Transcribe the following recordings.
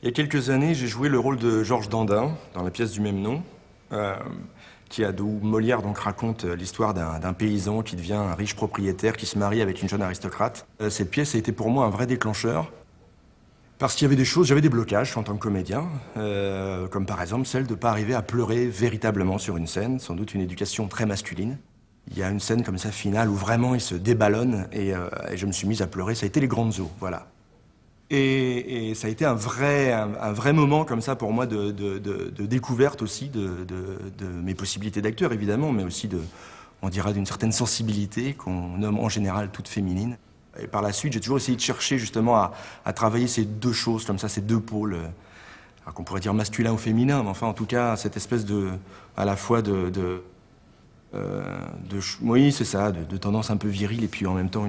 Il y a quelques années, j'ai joué le rôle de Georges Dandin dans la pièce du même nom, d'où Molière donc raconte l'histoire d'un paysan qui devient un riche propriétaire qui se marie avec une jeune aristocrate. Cette pièce a été pour moi un vrai déclencheur, parce qu'il y avait des choses, j'avais des blocages en tant que comédien, comme par exemple celle de ne pas arriver à pleurer véritablement sur une scène, sans doute une éducation très masculine. Il y a une scène comme ça finale où vraiment il se déballonne et je me suis mise à pleurer, ça a été les grandes eaux, voilà. Et ça a été un vrai moment comme ça pour moi de découverte aussi de mes possibilités d'acteur évidemment, mais aussi on dirait d'une certaine sensibilité qu'on nomme en général toute féminine. Et par la suite, j'ai toujours essayé de chercher justement à travailler ces deux choses comme ça, ces deux pôles, qu'on pourrait dire masculin ou féminin, mais enfin en tout cas cette espèce à la fois oui c'est ça, de tendance un peu virile et puis en même temps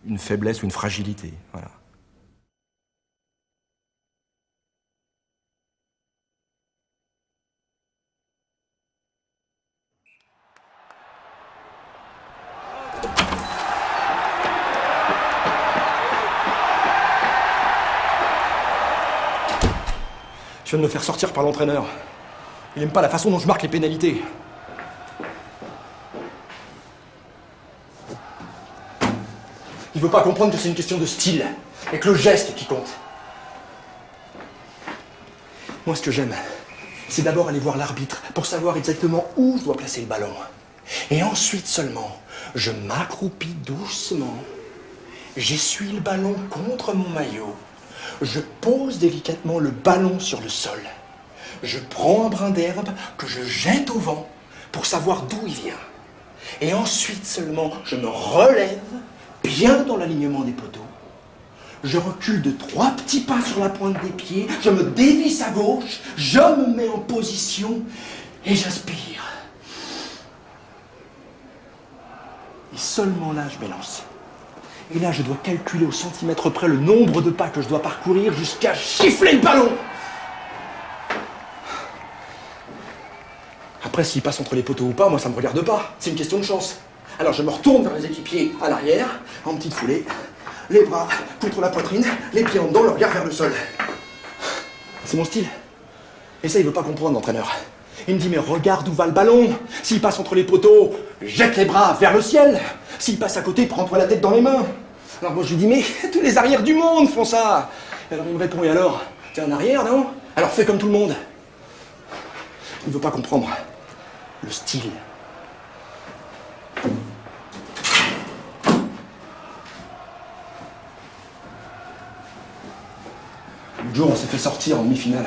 une faiblesse ou une fragilité, voilà. Je viens de me faire sortir par l'entraîneur. Il n'aime pas la façon dont je marque les pénalités. Il veut pas comprendre que c'est une question de style, et que le geste qui compte. Moi, ce que j'aime, c'est d'abord aller voir l'arbitre pour savoir exactement où je dois placer le ballon. Et ensuite seulement, je m'accroupis doucement, j'essuie le ballon contre mon maillot, je pose délicatement le ballon sur le sol. Je prends un brin d'herbe que je jette au vent pour savoir d'où il vient. Et ensuite seulement, je me relève bien dans l'alignement des poteaux. Je recule de 3 petits pas sur la pointe des pieds, je me dévisse à gauche, je me mets en position et j'aspire. Et seulement là, je m'élance. Et là, je dois calculer au centimètre près le nombre de pas que je dois parcourir jusqu'à gifler le ballon. Après, s'il passe entre les poteaux ou pas, moi, ça me regarde pas. C'est une question de chance. Alors, je me retourne vers les équipiers à l'arrière, en petite foulée, les bras contre la poitrine, les pieds en dedans, le regard vers le sol. C'est mon style. Et ça, il veut pas comprendre, l'entraîneur. Il me dit, mais regarde où va le ballon. S'il passe entre les poteaux, jette les bras vers le ciel. S'il passe à côté, prends-toi la tête dans les mains. Alors moi, je lui dis, mais tous les arrières du monde font ça. Et alors il me répond, et alors? T'es en arrière, non? Alors fais comme tout le monde. Il veut pas comprendre le style. Le jour, on s'est fait sortir en demi-finale.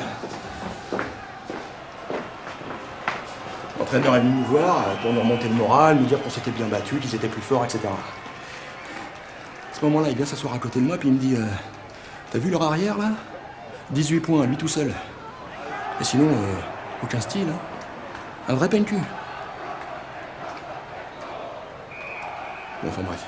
L'entraîneur est venu nous voir pour nous remonter le moral, nous dire qu'on s'était bien battu, qu'ils étaient plus forts, etc. À ce moment-là, il vient s'asseoir à côté de moi, puis il me dit t'as vu leur arrière, là? 18 points, lui tout seul. Et sinon, aucun style, hein. Un vrai PNQ. Bon, enfin bref.